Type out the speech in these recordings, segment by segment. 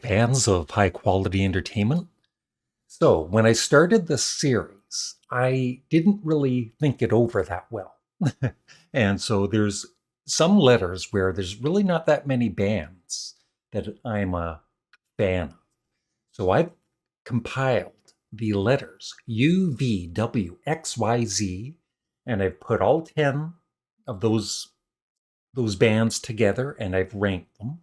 fans of high quality entertainment. So, when I started this series, I didn't really think it over that well. And so there's some letters where there's really not that many bands that I'm a fan of. So I've compiled the letters U, V, W, X, Y, Z, and I've put all 10 of those bands together and I've ranked them.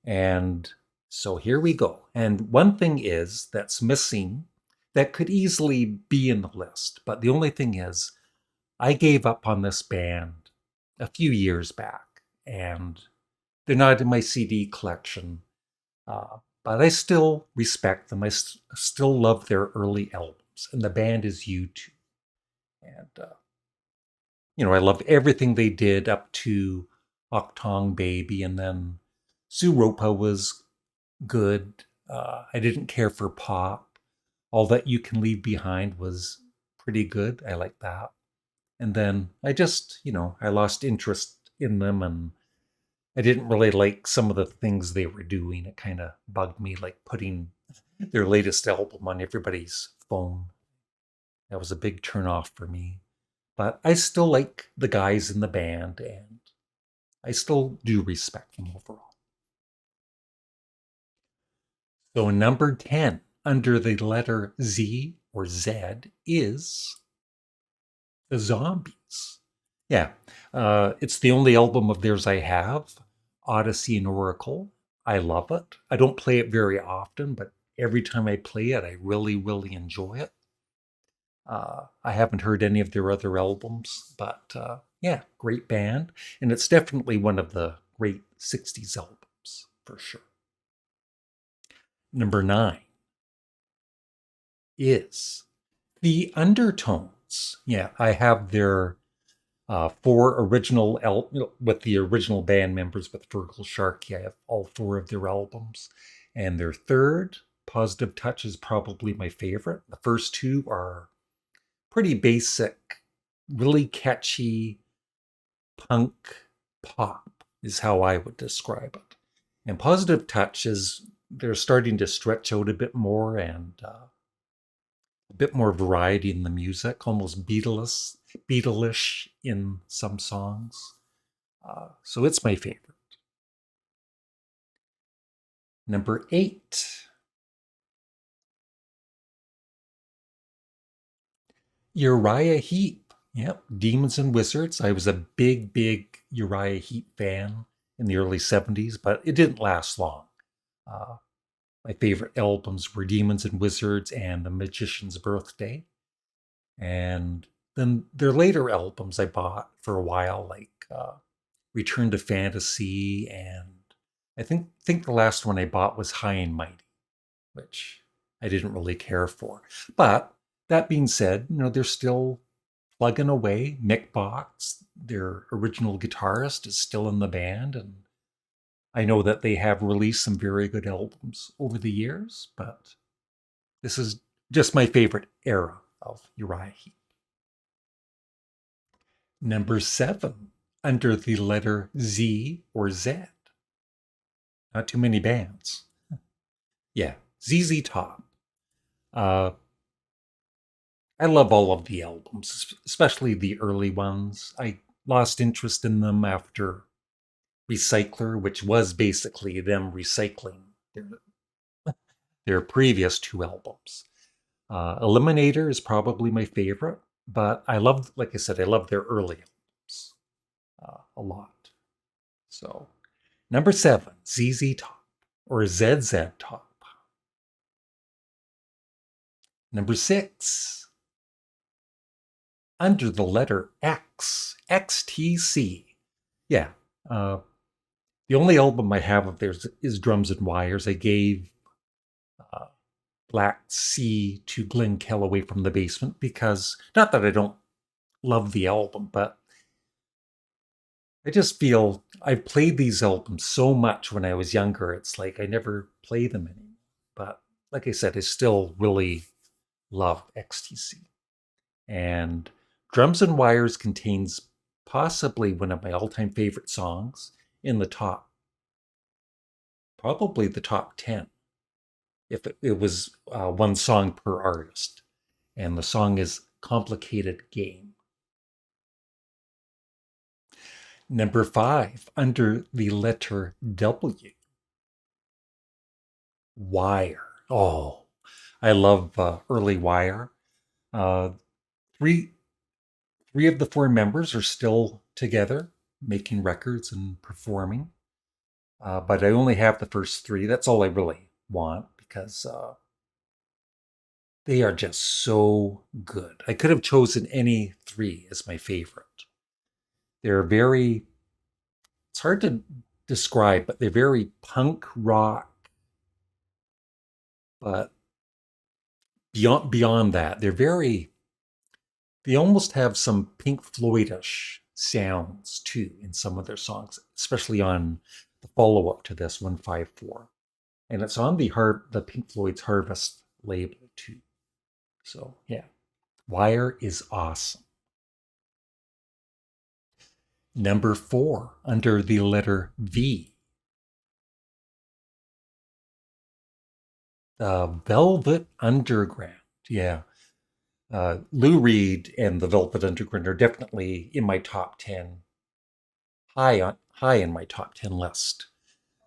And so here we go. And one thing is that's missing that could easily be in the list. But the only thing is, I gave up on this band a few years back, and they're not in my CD collection. But I still respect them. I still love their early albums, and the band is U2. And, I love everything they did up to Octong Baby, and then Suropa was good. I didn't care for Pop. All That You Can Leave Behind was pretty good. I like that. And then I just, I lost interest in them and I didn't really like some of the things they were doing. It kind of bugged me, like putting their latest album on everybody's phone. That was a big turnoff for me. But I still like the guys in the band and I still do respect them overall. So number 10 under the letter Z or Z is the Zombies. Yeah, it's the only album of theirs I have, Odyssey and Oracle. I love it. I don't play it very often, but every time I play it, I really, really enjoy it. I haven't heard any of their other albums, but yeah, great band. And it's definitely one of the great 60s albums, for sure. Number 9 is the Undertones. Yeah, I have their four original with the original band members with Fergal Sharkey. I have all four of their albums, and their third, Positive Touch, is probably my favorite. The first two are pretty basic, really catchy punk pop is how I would describe it. And Positive Touch is they're starting to stretch out a bit more and a bit more variety in the music, almost Beatles-ish in some songs. So it's my favorite. Number 8, Uriah Heap. Yep, Demons and Wizards. I was a big, big Uriah Heap fan in the early 70s, but it didn't last long. Uh, my favorite albums were Demons and Wizards and The Magician's Birthday. And then their later albums I bought for a while, like Return to Fantasy, and I think the last one I bought was High and Mighty, which I didn't really care for. But that being said, they're still plugging away. Mick Box, their original guitarist, is still in the band, and I know that they have released some very good albums over the years, but this is just my favorite era of Uriah Heep. Number 7, under the letter Z or Z. Not too many bands. Yeah, ZZ Top. I love all of the albums, especially the early ones. I lost interest in them after Recycler, which was basically them recycling their previous two albums. Eliminator is probably my favorite, but like I said, I love their early albums a lot. So, number 7, ZZ Top or ZZ Top. Number 6, under the letter X, XTC. Yeah, the only album I have of theirs is Drums and Wires. I gave Black Sea to Glenn Kellaway from the Basement because, not that I don't love the album, but I just feel I've played these albums so much when I was younger. It's like I never play them anymore. But like I said, I still really love XTC. And Drums and Wires contains possibly one of my all-time favorite songs in the top, probably the top 10 if it was one song per artist. And the song is Complicated Game. Number 5, under the letter W, Wire. Oh, I love early Wire. Uh, three three of the four members are still together, making records and performing. But I only have the first three. That's all I really want because they are just so good. I could have chosen any three as my favorite. They're very, it's hard to describe, but they're very punk rock. But beyond that, they almost have some Pink Floydish sounds too in some of their songs, especially on the follow up to this 154. And it's on the Pink Floyd's Harvest label too. So yeah, Wire is awesome. Number 4, under the letter V, the Velvet Underground. Yeah, Lou Reed and the Velvet Underground are definitely in my top 10, high in my top 10 list.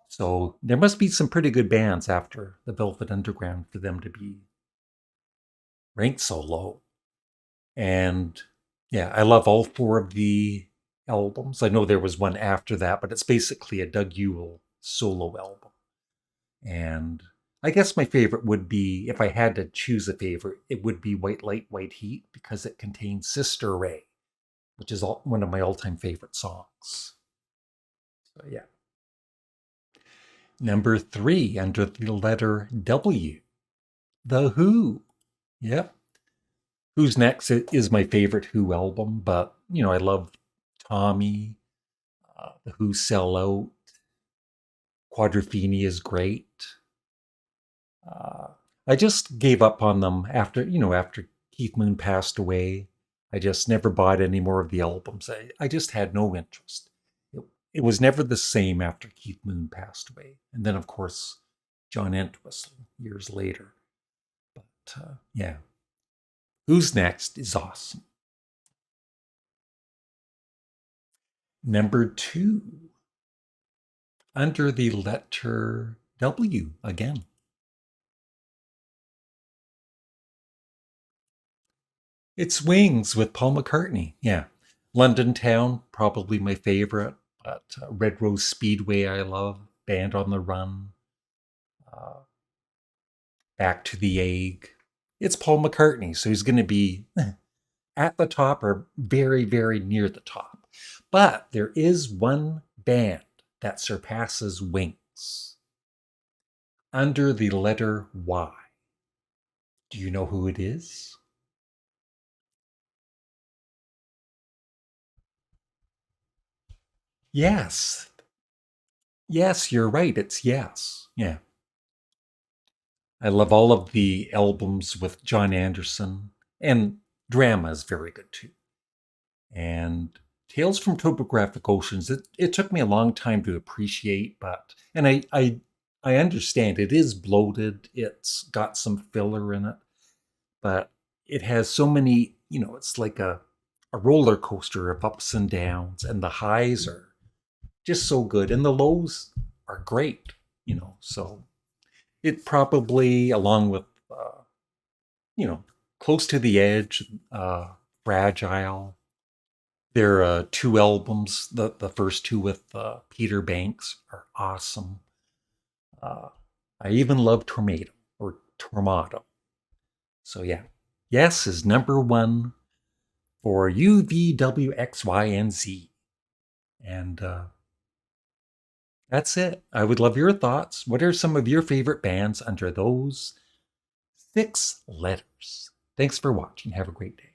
So there must be some pretty good bands after the Velvet Underground for them to be ranked so low. And yeah, I love all four of the albums. I know there was one after that, but it's basically a Doug Yule solo album. And I guess my favorite would be, if I had to choose a favorite, it would be White Light, White Heat, because it contains Sister Ray, which is one of my all-time favorite songs. So yeah. Number 3, under the letter W, The Who. Yep. Who's Next is my favorite Who album, but, I love Tommy, The Who Sell Out, Quadrophenia is great. Uh, I just gave up on them after Keith Moon passed away. I just never bought any more of the albums. I just had no interest. It was never the same after Keith Moon passed away. And then, of course, John Entwistle years later. But yeah, Who's Next is awesome. Number 2, under the letter W again. It's Wings with Paul McCartney. Yeah. London Town, probably my favorite. But Red Rose Speedway, I love. Band on the Run. Uh, Back to the Egg. It's Paul McCartney, so he's going to be at the top or very, very near the top. But there is one band that surpasses Wings under the letter Y. Do you know who it is? Yes. Yes, you're right. It's Yes. Yeah. I love all of the albums with John Anderson, and Drama is very good too. And Tales from Topographic Oceans, it took me a long time to appreciate, but and I understand it is bloated. It's got some filler in it, but it has so many, it's like a roller coaster of ups and downs, and the highs are just so good, and the lows are great, so it probably, along with, you know, Close to the Edge, Fragile, their two albums, the first two with Peter Banks, are awesome. Uh, I even love Tornado or Tormato. So yeah, Yes is number 1 for U, V, W, X, Y, and Z. And that's it. I would love your thoughts. What are some of your favorite bands under those 6 letters? Thanks for watching. Have a great day.